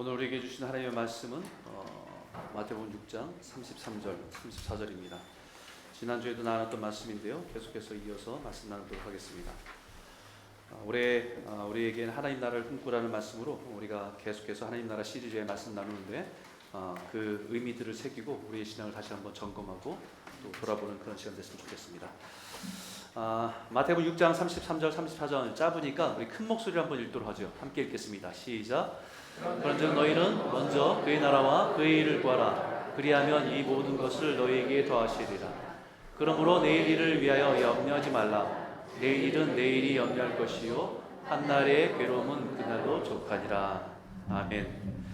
오늘 우리에게 주신 하나님의 말씀은 마태복음 6장 33절, 34절입니다. 지난주에도 나눴던 말씀인데요. 계속해서 이어서 말씀 나누도록 하겠습니다. 올해 우리에게는 하나님 나라를 꿈꾸라는 말씀으로 우리가 계속해서 하나님 나라 시리즈의 말씀 나누는데 그 의미들을 새기고 우리의 신앙을 다시 한번 점검하고 또 돌아보는 그런 시간 됐으면 좋겠습니다. 마태복음 6장 33절, 34절 짧으니까 우리 큰 목소리로 한번 읽도록 하죠. 함께 읽겠습니다. 시작. 그런즉 너희는 먼저 그의 나라와 그의 일을 구하라. 그리하면 이 모든 것을 너희에게 더하시리라. 그러므로 내일 일을 위하여 염려하지 말라. 내일 일은 내일이 염려할 것이요 한날의 괴로움은 그날로 족하니라. 아멘.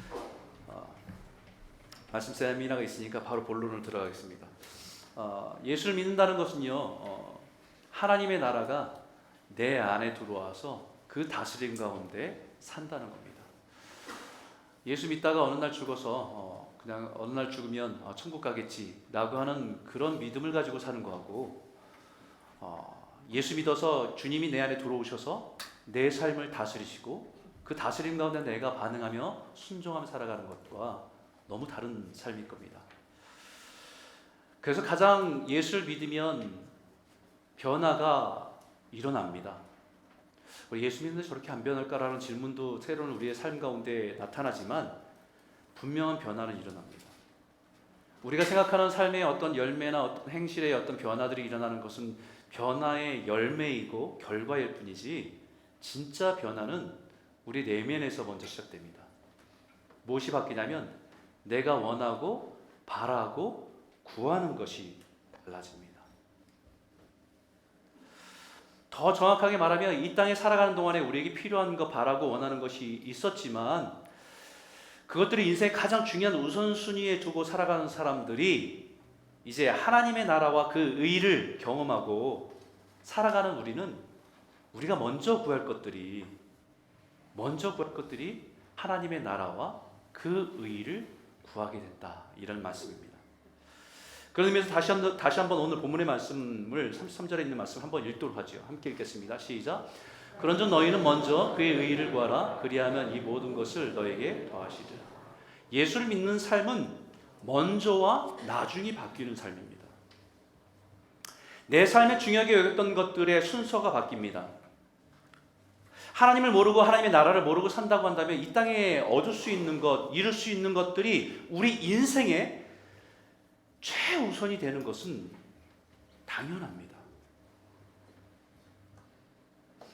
말씀 세미나가 있으니까 바로 본론으로 들어가겠습니다. 예수를 믿는다는 것은요, 하나님의 나라가 내 안에 들어와서 그 다스림 가운데 산다는 겁니다. 예수 믿다가 어느 날 죽어서 그냥 어느 날 죽으면 천국 가겠지라고 하는 그런 믿음을 가지고 사는 거하고, 예수 믿어서 주님이 내 안에 들어오셔서 내 삶을 다스리시고 그 다스림 가운데 내가 반응하며 순종하며 살아가는 것과 너무 다른 삶일 겁니다. 그래서 가장 예수를 믿으면 변화가 일어납니다. 예수 믿는데 저렇게 안 변할까라는 질문도 새로운 우리의 삶 가운데 나타나지만 분명한 변화는 일어납니다. 우리가 생각하는 삶의 어떤 열매나 어떤 행실의 어떤 변화들이 일어나는 것은 변화의 열매이고 결과일 뿐이지, 진짜 변화는 우리 내면에서 먼저 시작됩니다. 무엇이 바뀌냐면 내가 원하고 바라고 구하는 것이 달라집니다. 더 정확하게 말하면 이 땅에 살아가는 동안에 우리에게 필요한 거, 바라고 원하는 것이 있었지만 그것들이 인생의 가장 중요한 우선순위에 두고 살아가는 사람들이 이제 하나님의 나라와 그 의를 경험하고 살아가는 우리는 우리가 먼저 구할 것들이 하나님의 나라와 그 의를 구하게 된다, 이런 말씀입니다. 그런 의미에서 다시 한번 오늘 본문의 말씀을 33절에 있는 말씀 한번 읽도록 하죠. 함께 읽겠습니다. 시작. 그런즉 너희는 먼저 그의 의를 구하라. 그리하면 이 모든 것을 너에게 더하시리라. 예수를 믿는 삶은 먼저와 나중이 바뀌는 삶입니다. 내 삶에 중요하게 여겼던 것들의 순서가 바뀝니다. 하나님을 모르고 하나님의 나라를 모르고 산다고 한다면 이 땅에 얻을 수 있는 것, 이룰 수 있는 것들이 우리 인생의 최우선이 되는 것은 당연합니다.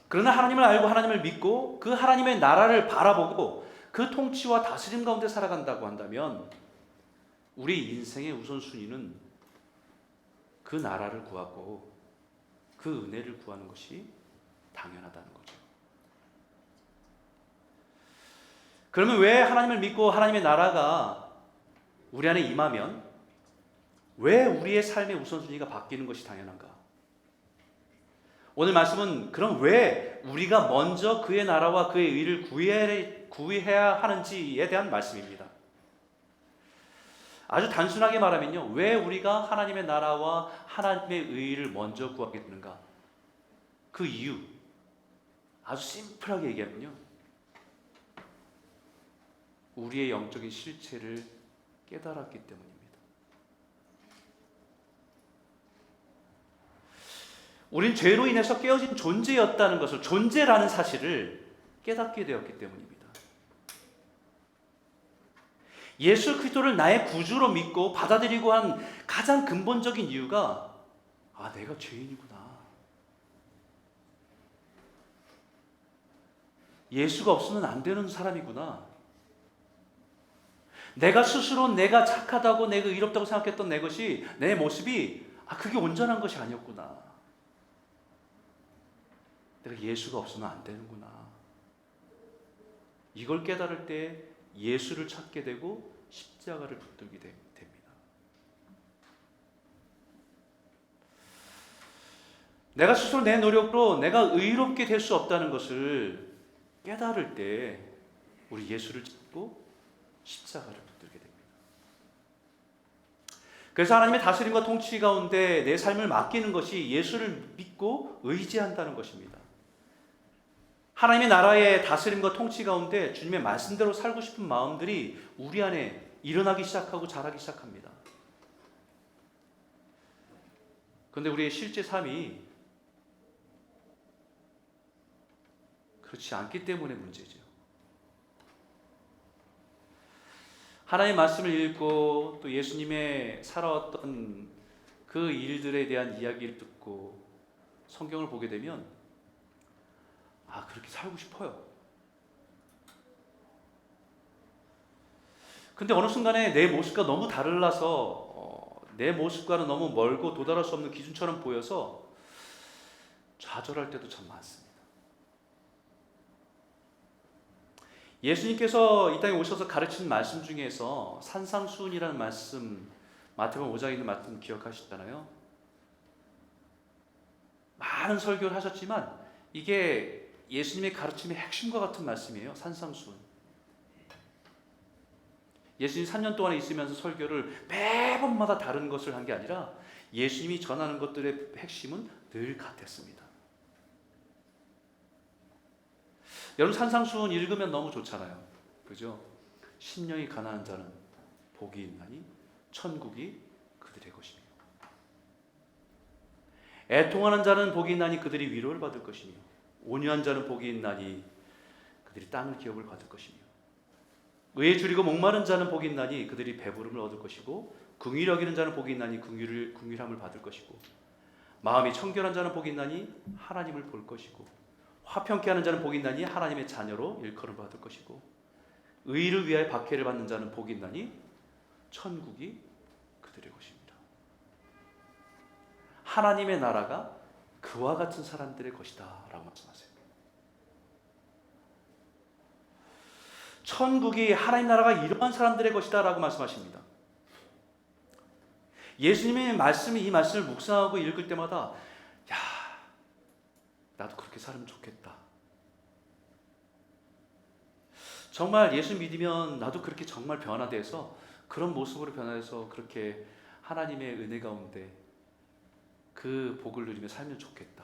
그러나 하나님을 알고 하나님을 믿고 그 하나님의 나라를 바라보고 그 통치와 다스림 가운데 살아간다고 한다면 우리 인생의 우선순위는 그 나라를 구하고 그 은혜를 구하는 것이 당연하다는 거죠. 그러면 왜 하나님을 믿고 하나님의 나라가 우리 안에 임하면 왜 우리의 삶의 우선순위가 바뀌는 것이 당연한가? 오늘 말씀은 그럼 왜 우리가 먼저 그의 나라와 그의 의를 구해야 하는지에 대한 말씀입니다. 아주 단순하게 말하면요, 왜 우리가 하나님의 나라와 하나님의 의를 먼저 구하게 되는가? 그 이유, 아주 심플하게 얘기하면요, 우리의 영적인 실체를 깨달았기 때문입니다. 우린 죄로 인해서 깨어진 존재였다는 것을, 존재라는 사실을 깨닫게 되었기 때문입니다. 예수 그리스도를 나의 구주로 믿고 받아들이고 한 가장 근본적인 이유가 내가 죄인이구나. 예수가 없으면 안 되는 사람이구나. 내가 스스로 내가 착하다고 내가 의롭다고 생각했던 내 것이, 내 모습이 그게 온전한 것이 아니었구나. 내가 예수가 없으면 안 되는구나. 이걸 깨달을 때 예수를 찾게 되고 십자가를 붙들게 됩니다. 내가 스스로 내 노력으로 내가 의롭게 될 수 없다는 것을 깨달을 때 우리 예수를 찾고 십자가를 붙들게 됩니다. 그래서 하나님의 다스림과 통치 가운데 내 삶을 맡기는 것이 예수를 믿고 의지한다는 것입니다. 하나님의 나라의 다스림과 통치 가운데 주님의 말씀대로 살고 싶은 마음들이 우리 안에 일어나기 시작하고 자라기 시작합니다. 그런데 우리의 실제 삶이 그렇지 않기 때문에 문제죠. 하나님의 말씀을 읽고 또 예수님의 살아왔던 그 일들에 대한 이야기를 듣고 성경을 보게 되면 그렇게 살고 싶어요. 근데 어느 순간에 내 모습과 너무 달라서 내 모습과는 너무 멀고 도달할 수 없는 기준처럼 보여서 좌절할 때도 참 많습니다. 예수님께서 이 땅에 오셔서 가르친 말씀 중에서 산상수훈이라는 말씀, 마태복음 5장에 있는 말씀 기억하시잖아요. 많은 설교를 하셨지만 이게 예수님의 가르침의 핵심과 같은 말씀이에요. 산상수훈. 예수님 3년 동안 있으면서 설교를 매번마다 다른 것을 한 게 아니라 예수님이 전하는 것들의 핵심은 늘 같았습니다. 여러분, 산상수훈 읽으면 너무 좋잖아요. 그죠? 심령이 가난한 자는 복이 있나니 천국이 그들의 것이며, 애통하는 자는 복이 있나니 그들이 위로를 받을 것이며, 온유한 자는 복이 있나니 그들이 땅을 기업을 받을 것이며, 의에 줄이고 목마른 자는 복이 있나니 그들이 배부름을 얻을 것이고, 긍휼히 여기는 자는 복이 있나니 긍휼함을 받을 것이고, 마음이 청결한 자는 복이 있나니 하나님을 볼 것이고, 화평케 하는 자는 복이 있나니 하나님의 자녀로 일컬음을 받을 것이고, 의를 위하여 박해를 받는 자는 복이 있나니 천국이 그들의 것입니다. 하나님의 나라가 그와 같은 사람들의 것이다 라고 말씀하세요. 천국이 하나님 나라가 이러한 사람들의 것이다 라고 말씀하십니다. 예수님의 말씀이 이 말씀을 묵상하고 읽을 때마다 나도 그렇게 살면 좋겠다. 정말 예수 믿으면 나도 그렇게 정말 변화돼서 그런 모습으로 변화해서 그렇게 하나님의 은혜 가운데 그 복을 누리며 살면 좋겠다.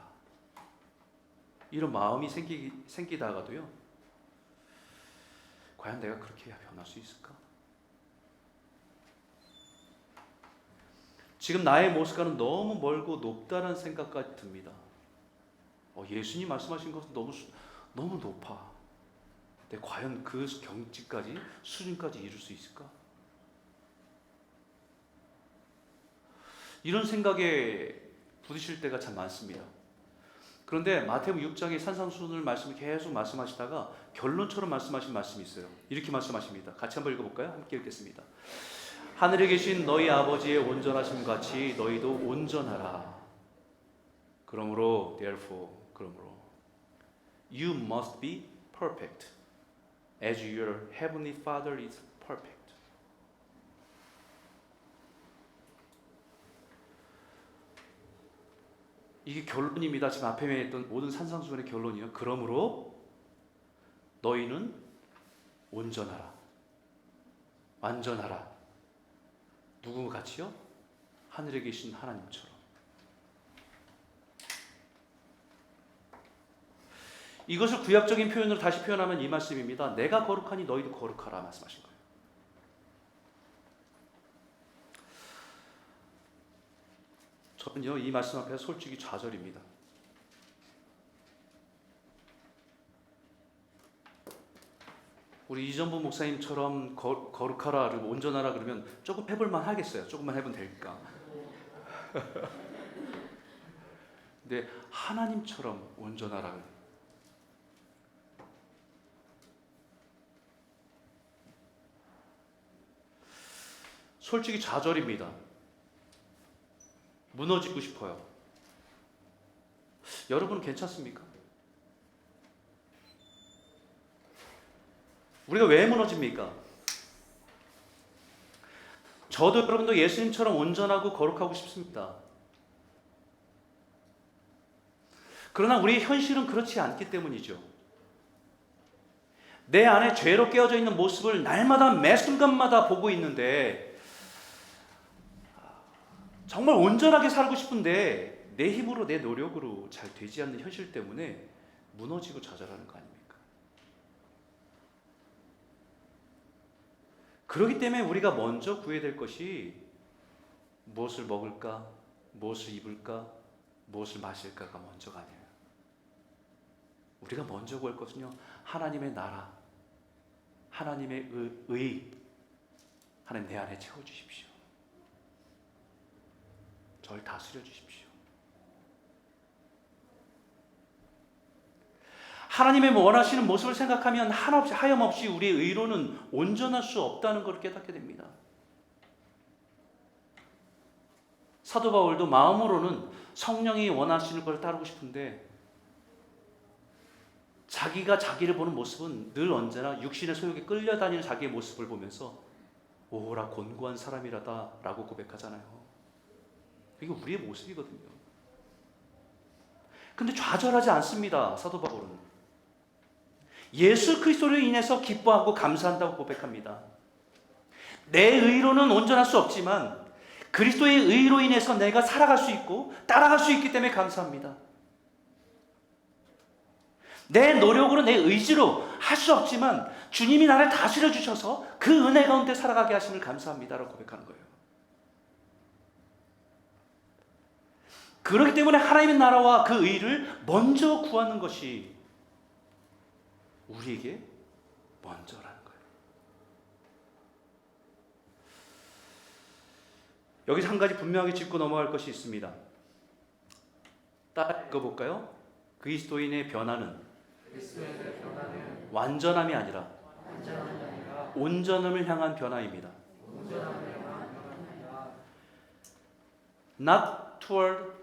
이런 마음이 생기다가도요, 과연 내가 그렇게 변할 수 있을까? 지금 나의 모습과는 너무 멀고 높다는 생각까지 듭니다. 예수님 말씀하신 것은 너무 높아. 근데 과연 그 경지까지, 수준까지 이룰 수 있을까? 이런 생각에 부딪힐 때가 참 많습니다. 그런데 마태복음 6장의 산상수훈을 말씀을 계속 말씀하시다가 결론처럼 말씀하신 말씀이 있어요. 이렇게 말씀하십니다. 같이 한번 읽어볼까요? 함께 읽겠습니다. 하늘에 계신 너희 아버지의 온전하심 같이 너희도 온전하라. 그러므로 you must be perfect as your heavenly Father is perfect. 이게 결론입니다. 지금 앞에 했던 모든 산상수훈의 결론이요. 그러므로 너희는 온전하라, 완전하라. 누구 같이요? 하늘에 계신 하나님처럼. 이것을 구약적인 표현으로 다시 표현하면 이 말씀입니다. 내가 거룩하니 너희도 거룩하라 말씀하신 거예요. 저는요, 이 말씀 앞에서 솔직히 좌절입니다. 우리 이전부 목사님처럼 거룩하라, 그리고 온전하라 그러면 조금 해볼만 하겠어요. 조금만 해보면 될까? 근데 하나님처럼 온전하라, 솔직히 좌절입니다. 무너지고 싶어요. 여러분은 괜찮습니까? 우리가 왜 무너집니까? 저도 여러분도 예수님처럼 온전하고 거룩하고 싶습니다. 그러나 우리의 현실은 그렇지 않기 때문이죠. 내 안에 죄로 깨어져 있는 모습을 날마다 매 순간마다 보고 있는데, 정말 온전하게 살고 싶은데 내 힘으로 내 노력으로 잘 되지 않는 현실 때문에 무너지고 좌절하는 거 아닙니까? 그렇기 때문에 우리가 먼저 구해야 될 것이 무엇을 먹을까, 무엇을 입을까, 무엇을 마실까가 먼저가 아니에요. 우리가 먼저 구할 것은요, 하나님의 나라, 하나님의 의, 하나님 내 안에 채워주십시오. 저를 다스려 주십시오. 하나님의 원하시는 모습을 생각하면 하염없이 우리의 의로는 온전할 수 없다는 걸 깨닫게 됩니다. 사도 바울도 마음으로는 성령이 원하시는 걸 따르고 싶은데 자기가 자기를 보는 모습은 늘 언제나 육신의 소욕에 끌려다니는 자기의 모습을 보면서 오라 곤고한 사람이라다 라고 고백하잖아요. 이게 우리의 모습이거든요. 근데 좌절하지 않습니다. 사도 바울은 예수 그리스도로 인해서 기뻐하고 감사한다고 고백합니다. 내 의로는 온전할 수 없지만 그리스도의 의로 인해서 내가 살아갈 수 있고 따라갈 수 있기 때문에 감사합니다. 내 노력으로 내 의지로 할 수 없지만 주님이 나를 다스려 주셔서 그 은혜 가운데 살아가게 하심을 감사합니다라고 고백하는 거예요. 그렇기 때문에 하나님의 나라와 그 의를 먼저 구하는 것이 우리에게 먼저라는 거예요. 여기서 한 가지 분명하게 짚고 넘어갈 것이 있습니다. 따라 읽어볼까요? 그리스도인의 변화는 완전함이 아니라 온전함을 향한 변화입니다. Not toward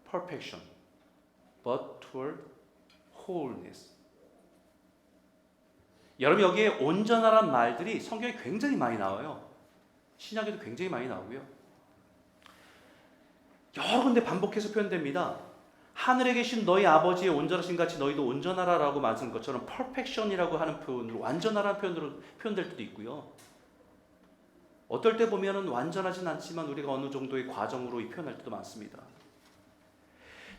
perfection, but toward wholeness. 여러분 여기에 온전하란 말들이 성경에 굉장히 많이 나와요. 신약에도 굉장히 많이 나오고요. 여러 군데 반복해서 표현됩니다. 하늘에 계신 너희 아버지의 온전하신 같이 너희도 온전하라라고 말하는 것처럼 perfection이라고 하는 표현으로 완전하라는 표현으로 표현될 때도 있고요. 어떨 때 보면은 완전하진 않지만 우리가 어느 정도의 과정으로 표현할 때도 많습니다.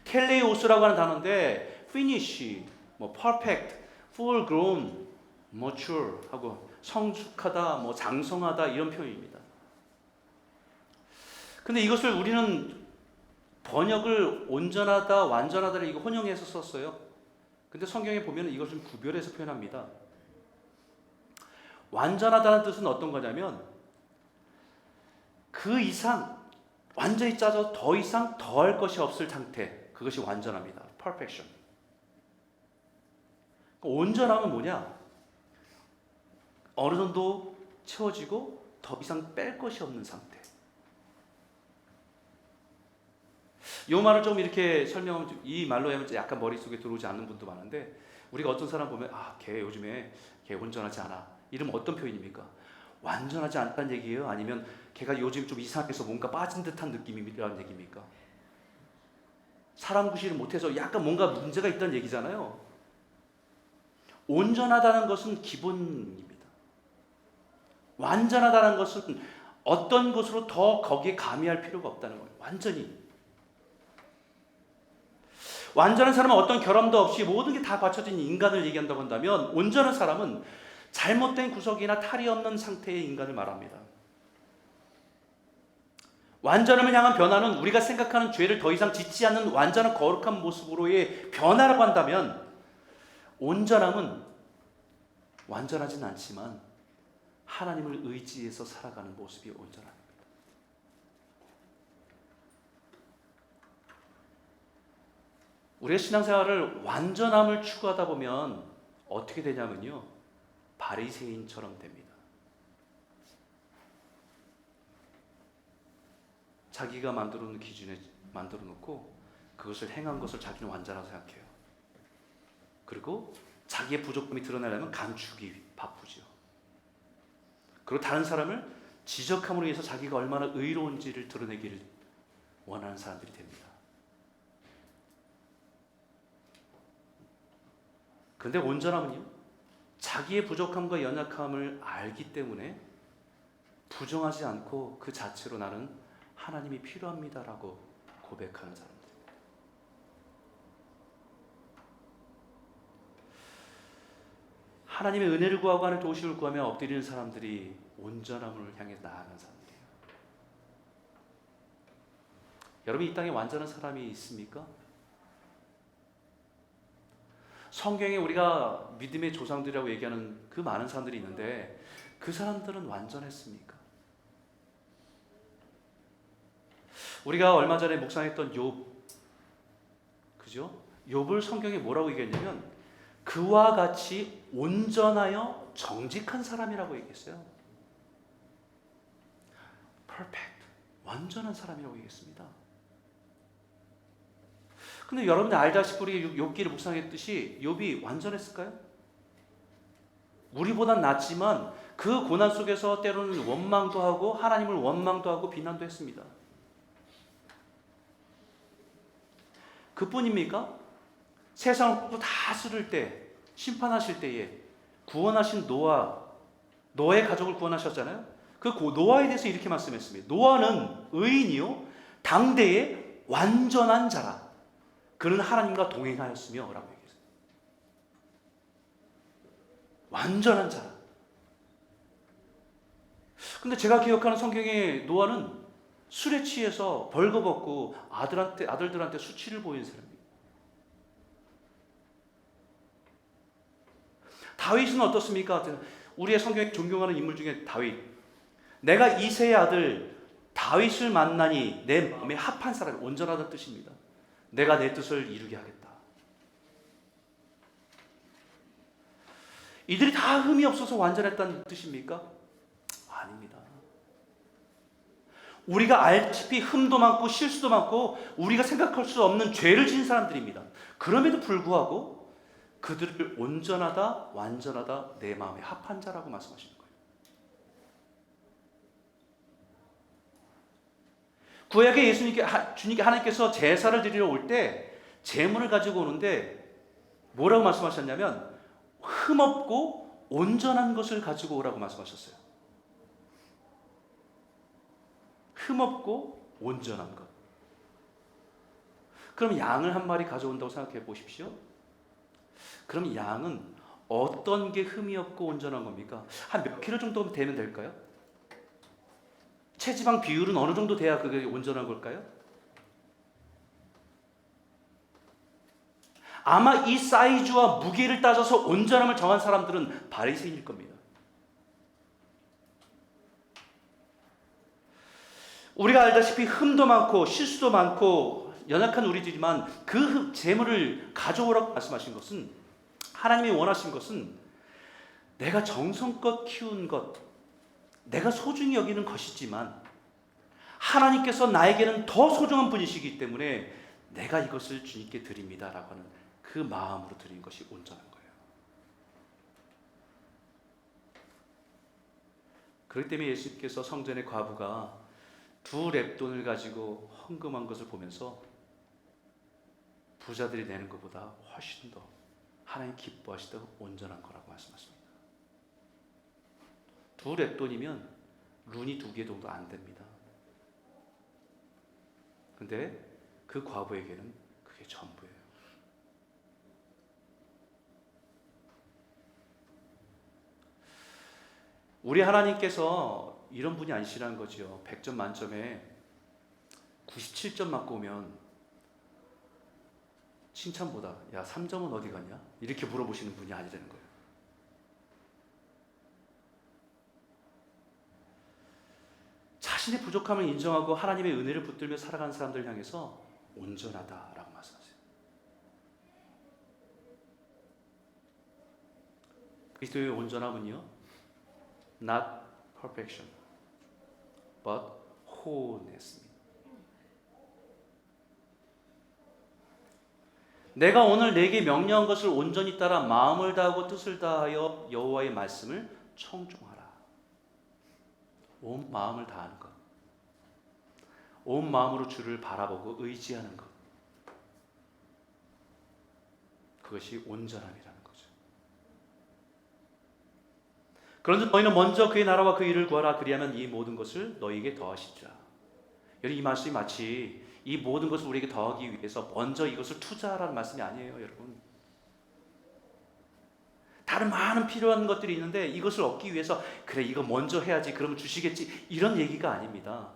텔레오스라고 하는 단어인데 finish, perfect, full grown, mature 하고 성숙하다, 장성하다 이런 표현입니다. 근데 이것을 우리는 번역을 온전하다, 완전하다를 이거 혼용해서 썼어요. 근데 성경에 보면 이것을 좀 구별해서 표현합니다. 완전하다는 뜻은 어떤 거냐면 그 이상 완전히 짜져 더 이상 더할 것이 없을 상태, 그것이 완전합니다. perfection. 온전함은 뭐냐? 어느 정도 채워지고 더 이상 뺄 것이 없는 상태. 이 말을 좀 이렇게 설명하면 이 말로 하면 약간 머릿속에 들어오지 않는 분도 많은데 우리가 어떤 사람 보면 걔 요즘에 걔 온전하지 않아. 이러면 어떤 표현입니까? 완전하지 않다는 얘기예요? 아니면 걔가 요즘 좀 이상해서 뭔가 빠진 듯한 느낌이라는 얘기입니까? 사람 구실을 못해서 약간 뭔가 문제가 있다는 얘기잖아요. 온전하다는 것은 기본입니다. 완전하다는 것은 어떤 것으로 더 거기에 가미할 필요가 없다는 거예요. 완전히. 완전한 사람은 어떤 결함도 없이 모든 게 다 갖춰진 인간을 얘기한다고 한다면 온전한 사람은 잘못된 구석이나 탈이 없는 상태의 인간을 말합니다. 완전함을 향한 변화는 우리가 생각하는 죄를 더 이상 짓지 않는 완전한 거룩한 모습으로의 변화라고 한다면 온전함은 완전하진 않지만 하나님을 의지해서 살아가는 모습이 온전합니다. 우리의 신앙생활을 완전함을 추구하다 보면 어떻게 되냐면요, 바리새인처럼 됩니다. 자기가 만들어 놓은 기준에 만들어 놓고 그것을 행한 것을 자기는 완전하다고 생각해요. 그리고 자기의 부족함이 드러나려면 감추기 바쁘죠. 그리고 다른 사람을 지적함으로 해서 자기가 얼마나 의로운지를 드러내기를 원하는 사람들이 됩니다. 그런데 온전함은요, 자기의 부족함과 연약함을 알기 때문에 부정하지 않고 그 자체로 나는 하나님이 필요합니다라고 고백하는 사람들. 하나님의 은혜를 구하고 하나님 도우심을 구하며 엎드리는 사람들이 온전함을 향해 나아가는 사람들이에요. 여러분, 이 땅에 완전한 사람이 있습니까? 성경에 우리가 믿음의 조상들이라고 얘기하는 그 많은 사람들이 있는데 그 사람들은 완전했습니까? 우리가 얼마 전에 묵상했던 욥, 그죠? 욥을 성경에 뭐라고 얘기했냐면 그와 같이 온전하여 정직한 사람이라고 얘기했어요. perfect, 완전한 사람이라고 얘기했습니다. 근데 여러분들 알다시피 우리 욥기를 묵상했듯이 욥이 완전했을까요? 우리보단 낫지만 그 고난 속에서 때로는 원망도 하고 하나님을 원망도 하고 비난도 했습니다. 그뿐입니까? 세상을 다스릴 때, 심판하실 때에 구원하신 노아의 가족을 구원하셨잖아요. 그 노아에 대해서 이렇게 말씀했습니다. 노아는 의인이요 당대의 완전한 자라. 그는 하나님과 동행하였으며 라고 얘기했어요. 완전한 자라. 근데 제가 기억하는 성경의 노아는 술에 취해서 벌거벗고 아들들한테 수치를 보인 사람이에요. 다윗은 어떻습니까? 우리의 성경에 존경하는 인물 중에 다윗. 내가 이새의 아들 다윗을 만나니 내 마음에 합한 사람이 온전하다는 뜻입니다. 내가 내 뜻을 이루게 하겠다. 이들이 다 흠이 없어서 완전했다는 뜻입니까? 아닙니다. 우리가 알다시피 흠도 많고 실수도 많고 우리가 생각할 수 없는 죄를 지은 사람들입니다. 그럼에도 불구하고 그들을 온전하다, 완전하다, 내 마음에 합한 자라고 말씀하시는 거예요. 구약의 주님께 하나님께서 제사를 드리러 올 때 제물을 가지고 오는데 뭐라고 말씀하셨냐면 흠없고 온전한 것을 가지고 오라고 말씀하셨어요. 흠없고 온전한 것. 그럼 양을 한 마리 가져온다고 생각해 보십시오. 그럼 양은 어떤 게 흠이 없고 온전한 겁니까? 한 몇 킬로 정도 되면 될까요? 체지방 비율은 어느 정도 돼야 그게 온전한 걸까요? 아마 이 사이즈와 무게를 따져서 온전함을 정한 사람들은 바리새인일 겁니다. 우리가 알다시피 흠도 많고 실수도 많고 연약한 우리들이지만 그 재물을 가져오라고 말씀하신 것은, 하나님이 원하신 것은 내가 정성껏 키운 것, 내가 소중히 여기는 것이지만 하나님께서 나에게는 더 소중한 분이시기 때문에 내가 이것을 주님께 드립니다 라고 하는 그 마음으로 드린 것이 온전한 거예요. 그렇기 때문에 예수님께서 성전의 과부가 2렙돈을 가지고 헌금한 것을 보면서 부자들이 내는 것보다 훨씬 더 하나님 기뻐하시던 온전한 거라고 말씀하십니다. 2렙돈이면 룬이 2개 정도 안 됩니다. 근데 그 과부에게는 그게 전부예요. 우리 하나님께서 이런 분이 아니시라는 거죠. 100점 만점에 97점 맞고 오면 칭찬보다 야 3점은 어디 갔냐? 이렇게 물어보시는 분이 아니라는 거예요. 자신의 부족함을 인정하고 하나님의 은혜를 붙들며 살아가는 사람들 향해서 온전하다라고 말씀하세요. 그리스도의 온전함은요, not perfection, but wholeness. 내가 오늘 내게 명령한 것을 온전히 따라 마음을 다하고 뜻을 다하여 여호와의 말씀을 청종하라. 온 마음을 다하는 것, 온 마음으로 주를 바라보고 의지하는 것, 그것이 온전함이라는 거죠. 그런데 너희는 먼저 그의 나라와 그 일을 구하라. 그리하면 이 모든 것을 너희에게 더하시리라. 여러분, 이 말씀이 마치 이 모든 것을 우리에게 더하기 위해서 먼저 이것을 투자하라는 말씀이 아니에요, 여러분. 다른 많은 필요한 것들이 있는데 이것을 얻기 위해서 그래 이거 먼저 해야지 그러면 주시겠지 이런 얘기가 아닙니다.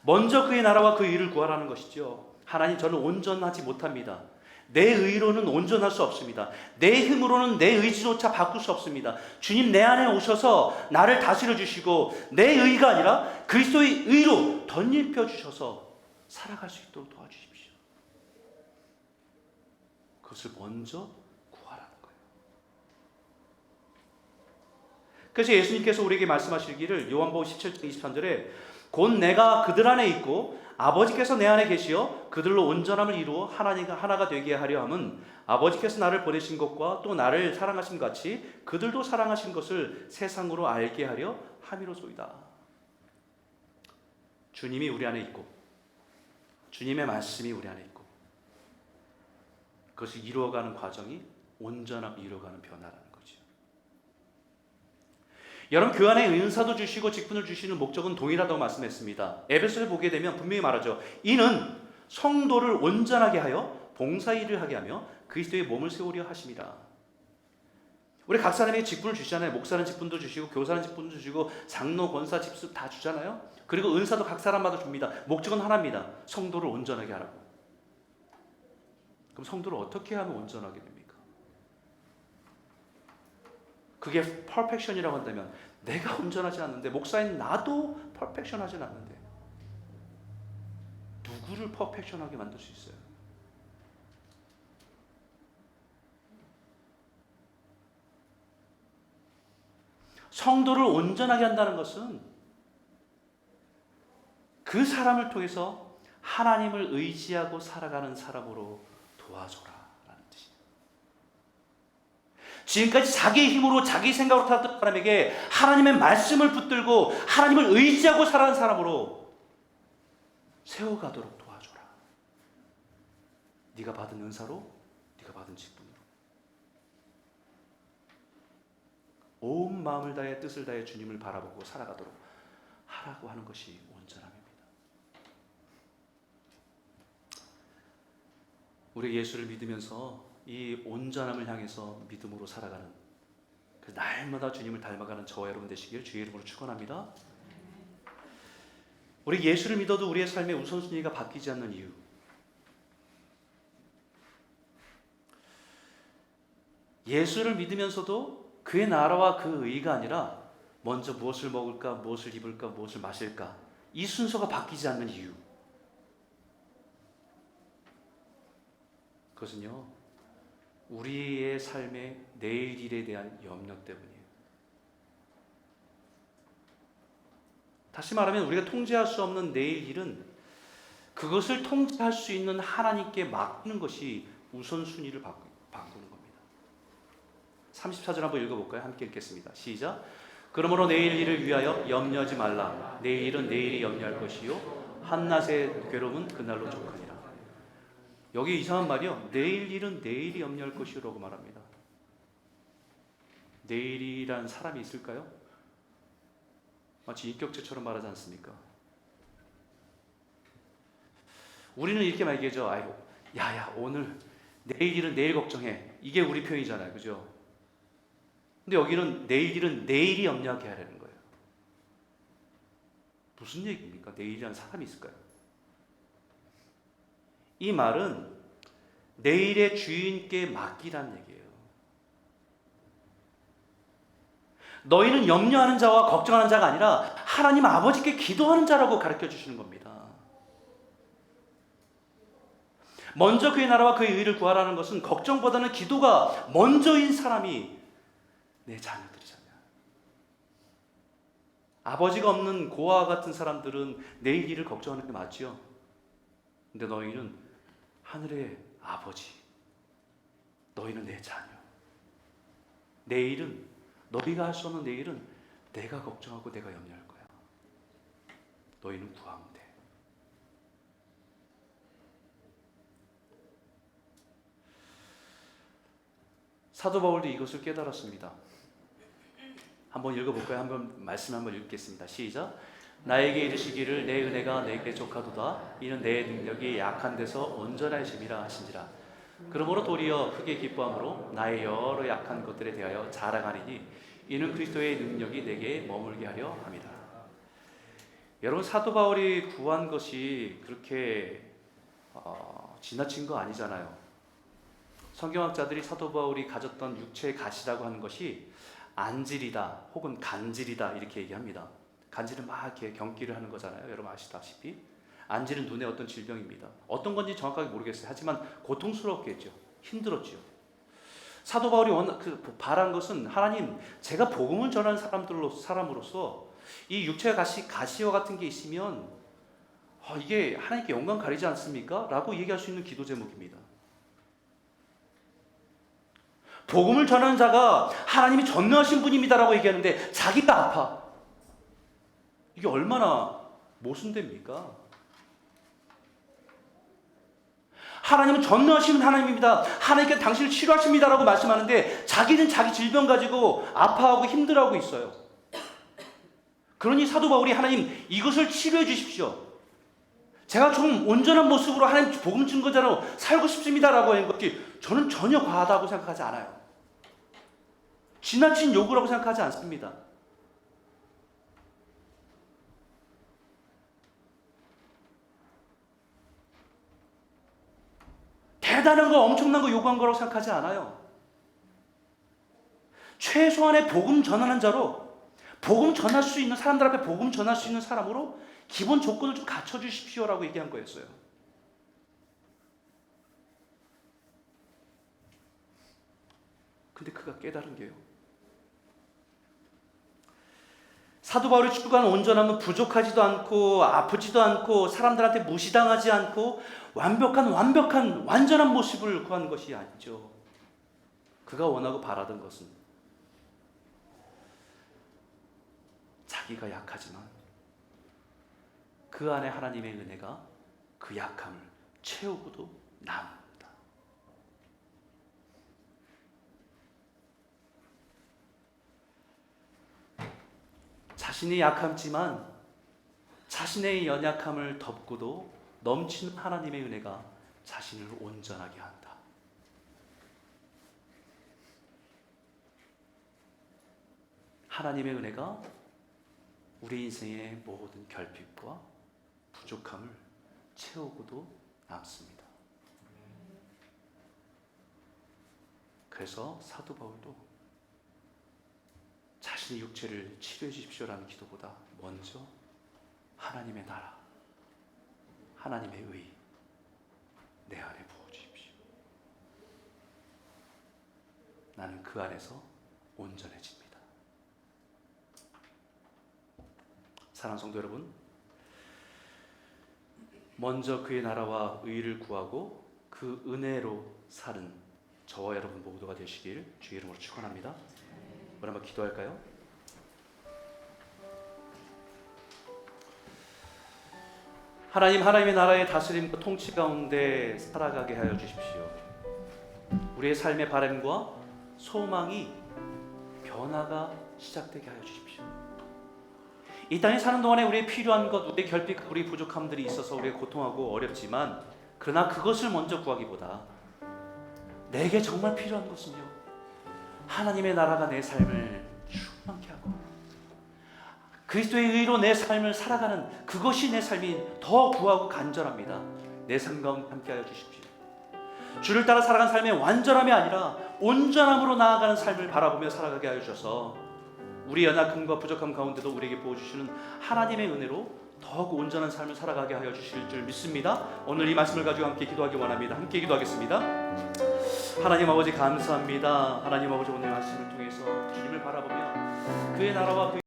먼저 그의 나라와 그 의를 구하라는 것이죠. 하나님 저는 온전하지 못합니다. 내 의로는 온전할 수 없습니다. 내 힘으로는 내 의지조차 바꿀 수 없습니다. 주님 내 안에 오셔서 나를 다스려 주시고 내 의가 아니라 그리스도의 의로 덧입혀 주셔서 살아갈 수 있도록 도와주십시오. 그것을 먼저 구하라는 거예요. 그래서 예수님께서 우리에게 말씀하시기를 요한복음 17장 23절에 곧 내가 그들 안에 있고 아버지께서 내 안에 계시어 그들로 온전함을 이루어 하나가 되게 하려 함은 아버지께서 나를 보내신 것과 또 나를 사랑하신 같이 그들도 사랑하신 것을 세상으로 알게 하려 함이로소이다. 주님이 우리 안에 있고 주님의 말씀이 우리 안에 있고 그것을 이루어가는 과정이 온전함 이루어가는 변화라는 거죠. 여러분 그 안에 은사도 주시고 직분을 주시는 목적은 동일하다고 말씀했습니다. 에베소를 보게 되면 분명히 말하죠. 이는 성도를 온전하게 하여 봉사일을 하게 하며 그리스도의 몸을 세우려 하심이라. 우리 각 사람에게 직분을 주시잖아요. 목사는 직분도 주시고 교사는 직분도 주시고 장로, 권사, 집수 다 주잖아요. 그리고 은사도 각 사람마다 줍니다. 목적은 하나입니다. 성도를 온전하게 하라고. 그럼 성도를 어떻게 하면 온전하게 됩니까? 그게 퍼펙션이라고 한다면 내가 온전하지 않는데 목사인 나도 퍼펙션하지 않는데 누구를 퍼펙션하게 만들 수 있어요? 성도를 온전하게 한다는 것은 그 사람을 통해서 하나님을 의지하고 살아가는 사람으로 도와줘라. 지금까지 자기의 힘으로 자기 생각으로 살았던 사람에게 하나님의 말씀을 붙들고 하나님을 의지하고 살아가는 사람으로 세워가도록 도와줘라. 네가 받은 은사로, 네가 받은 직분으로 온 마음을 다해 뜻을 다해 주님을 바라보고 살아가도록 하라고 하는 것이 온전함입니다. 우리 예수를 믿으면서 이 온전함을 향해서 믿음으로 살아가는 날마다 주님을 닮아가는 저와 여러분 되시길 주의 이름으로 축원합니다. 우리 예수를 믿어도 우리의 삶의 우선순위가 바뀌지 않는 이유, 예수를 믿으면서도 그의 나라와 그 의가 아니라 먼저 무엇을 먹을까, 무엇을 입을까, 무엇을 마실까 이 순서가 바뀌지 않는 이유, 그것은요 우리의 삶의 내일 일에 대한 염려 때문이에요. 다시 말하면 우리가 통제할 수 없는 내일 일은 그것을 통제할 수 있는 하나님께 맡기는 것이 우선순위를 바꾸는 겁니다. 34절 한번 읽어볼까요? 함께 읽겠습니다. 시작. 그러므로 내일 일을 위하여 염려하지 말라. 내일 일은 내일이 염려할 것이요 한낮의 괴로움은 그날로 족하니라. 여기 이상한 말이요. 내일 일은 내일이 염려할 것이라고 말합니다. 내일이란 사람이 있을까요? 마치 인격체처럼 말하지 않습니까? 우리는 이렇게 말하죠. 아이고, 야야 오늘 내일 일은 내일 걱정해. 이게 우리 표현이잖아요, 그죠? 근데 여기는 내일 일은 내일이 염려하게 하라는 거예요. 무슨 얘기입니까? 내일이라는 사람이 있을까요? 이 말은 내일의 주인께 맡기라는 얘기예요. 너희는 염려하는 자와 걱정하는 자가 아니라 하나님 아버지께 기도하는 자라고 가르쳐 주시는 겁니다. 먼저 그의 나라와 그의 의를 구하라는 것은 걱정보다는 기도가 먼저인 사람이 내 자녀들이잖아요. 아버지가 없는 고아와 같은 사람들은 내일 일을 걱정하는 게 맞지요. 근데 너희는 하늘의 아버지, 너희는 내 자녀. 내일은 너희가 할 수 없는 내일은 내가 걱정하고 내가 염려할 거야. 너희는 구하면 돼. 사도 바울도 이것을 깨달았습니다. 한번 읽어볼까요? 말씀 한번 읽겠습니다. 시작. 나에게 이르시기를 내 은혜가 내게 족하도다. 이는 내 능력이 약한 데서 온전하심이라 하신지라. 그러므로 도리어 크게 기뻐함으로 나의 여러 약한 것들에 대하여 자랑하리니 이는 그리스도의 능력이 내게 머물게 하려 함이라. 여러분, 사도 바울이 구한 것이 그렇게 지나친 거 아니잖아요. 성경학자들이 사도 바울이 가졌던 육체의 가시라고 하는 것이 안질이다 혹은 간질이다 이렇게 얘기합니다. 간질은 막 이렇게 경기를 하는 거잖아요. 여러분 아시다시피 안질은 눈의 어떤 질병입니다. 어떤 건지 정확하게 모르겠어요. 하지만 고통스럽겠죠. 힘들었죠. 사도 바울이 바란 것은 하나님, 제가 복음을 전하는 사람으로서 이 육체의 가시와 같은 게 있으면 이게 하나님께 영광 가리지 않습니까? 라고 얘기할 수 있는 기도 제목입니다. 복음을 전하는 자가 하나님이 전능하신 분입니다라고 얘기하는데 자기가 아파. 이게 얼마나 모순됩니까? 하나님은 전능하신 하나님입니다. 하나님께 당신을 치료하십니다라고 말씀하는데 자기는 자기 질병 가지고 아파하고 힘들어하고 있어요. 그러니 사도 바울이 하나님 이것을 치료해 주십시오. 제가 좀 온전한 모습으로 하나님 복음 증거자로 살고 싶습니다라고 하는 것이 저는 전혀 과하다고 생각하지 않아요. 지나친 요구라고 생각하지 않습니다. 대단한 거, 엄청난 거 요구한 거라고 생각하지 않아요. 최소한의 복음 전하는 자로, 복음 전할 수 있는 사람들 앞에 복음 전할 수 있는 사람으로 기본 조건을 좀 갖춰주십시오라고 얘기한 거였어요. 근데 그가 깨달은 게요, 사도 바울이 추구하는 온전함은 부족하지도 않고 아프지도 않고 사람들한테 무시당하지 않고 완벽한 완전한 모습을 구하는 것이 아니죠. 그가 원하고 바라던 것은 자기가 약하지만 그 안에 하나님의 은혜가 그 약함을 채우고도 남습니다. 자신이 약함지만 자신의 연약함을 덮고도 넘치는 하나님의 은혜가 자신을 온전하게 한다. 하나님의 은혜가 우리 인생의 모든 결핍과 부족함을 채우고도 남습니다. 그래서 사도 바울도 자신의 육체를 치료해 주십시오라는 기도보다 먼저 하나님의 나라, 하나님의 의 내 안에 부어주십시오. 나는 그 안에서 온전해집니다. 사랑하는 성도 여러분, 먼저 그의 나라와 의를 구하고 그 은혜로 사는 저와 여러분 모두가 되시길 주의 이름으로 축원합니다. 우리 한번 기도할까요? 하나님의 나라의 다스림과 통치 가운데 살아가게 하여 주십시오. 우리의 삶의 바람과 소망이 변화가 시작되게 하여 주십시오. 이 땅에 사는 동안에 우리의 필요한 것, 우리의 결핍, 우리의 부족함들이 있어서 우리가 고통하고 어렵지만, 그러나 그것을 먼저 구하기보다 내게 정말 필요한 것은요, 하나님의 나라가 내 삶을 충만케 하고 그리스도의 의로 내 삶을 살아가는 그것이 내 삶이 더 구하고 간절합니다. 내 삶 가운데 함께하여 주십시오. 주를 따라 살아가는 삶의 완전함이 아니라 온전함으로 나아가는 삶을 바라보며 살아가게 하여 주셔서 우리 연약함과 부족함 가운데도 우리에게 부어주시는 하나님의 은혜로 더욱 온전한 삶을 살아가게 하여 주실 줄 믿습니다. 오늘 이 말씀을 가지고 함께 기도하기 원합니다. 함께 기도하겠습니다. 하나님 아버지 감사합니다. 하나님 아버지 오늘 말씀을 통해서 주님을 바라보며 그의 나라와